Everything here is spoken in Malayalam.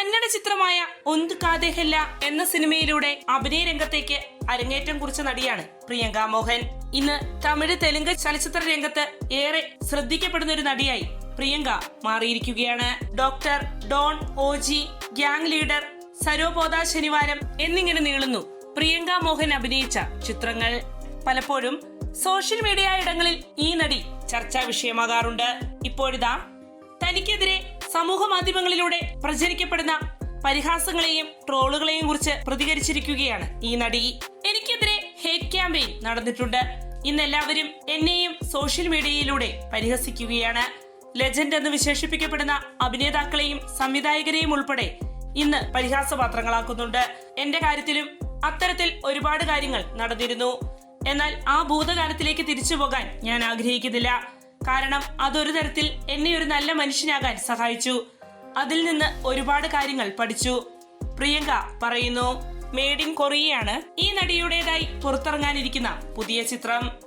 കന്നഡ ചിത്രമായ ഒന്ത് കാതേഹല്ല എന്ന സിനിമയിലൂടെ അഭിനയ രംഗത്തേക്ക് അരങ്ങേറ്റം കുറിച്ച നടിയാണ് പ്രിയങ്ക മോഹൻ. ഇന്ന് തമിഴ് തെലുങ്ക് ചലച്ചിത്ര രംഗത്ത് ഏറെ ശ്രദ്ധിക്കപ്പെടുന്ന ഒരു നടിയായി പ്രിയങ്ക മാറിയിരിക്കുകയാണ്. ഡോക്ടർ, ഡോൺ, ഓജി, ഗ്യാങ് ലീഡർ, സരോപോത ശനിവാരം എന്നിങ്ങനെ നീളുന്നു പ്രിയങ്ക മോഹൻ അഭിനയിച്ച ചിത്രങ്ങൾ. പലപ്പോഴും സോഷ്യൽ മീഡിയ ഇടങ്ങളിൽ ഈ നടി ചർച്ചാ വിഷയമാകാറുണ്ട്. ഇപ്പോഴിതാ തനിക്കെതിരെ സമൂഹ മാധ്യമങ്ങളിലൂടെ പ്രചരിക്കപ്പെടുന്ന പരിഹാസങ്ങളെയും ട്രോളുകളെയും കുറിച്ച് പ്രതികരിച്ചിരിക്കുകയാണ് ഈ നടി. എനിക്കെതിരെ ഹേറ്റ് ക്യാമ്പയിൻ നടന്നിട്ടുണ്ട്. ഇന്ന് എല്ലാവരും എന്നെയും സോഷ്യൽ മീഡിയയിലൂടെ പരിഹസിക്കുകയാണ്. ലെജൻഡ് എന്ന് വിശേഷിപ്പിക്കപ്പെടുന്ന അഭിനേതാക്കളെയും സംവിധായകരെയും ഉൾപ്പെടെ ഇന്ന് പരിഹാസപാത്രങ്ങളാക്കുന്നുണ്ട്. എന്റെ കാര്യത്തിലും അത്തരത്തിൽ ഒരുപാട് കാര്യങ്ങൾ നടന്നിരുന്നു. എന്നാൽ ആ ഭൂതകാലത്തിലേക്ക് തിരിച്ചു പോകാൻ ഞാൻ ആഗ്രഹിക്കുന്നില്ല. കാരണം അതൊരു തരത്തിൽ എന്നെ ഒരു നല്ല മനുഷ്യനാകാൻ സഹായിച്ചു. അതിൽ നിന്ന് ഒരുപാട് കാര്യങ്ങൾ പഠിച്ചു. പ്രിയങ്ക പറയുന്നു. മെയ്ഡ് ഇൻ കൊറിയയാണ് ഈ നടിയുടേതായി പുറത്തിറങ്ങാനിരിക്കുന്ന പുതിയ ചിത്രം.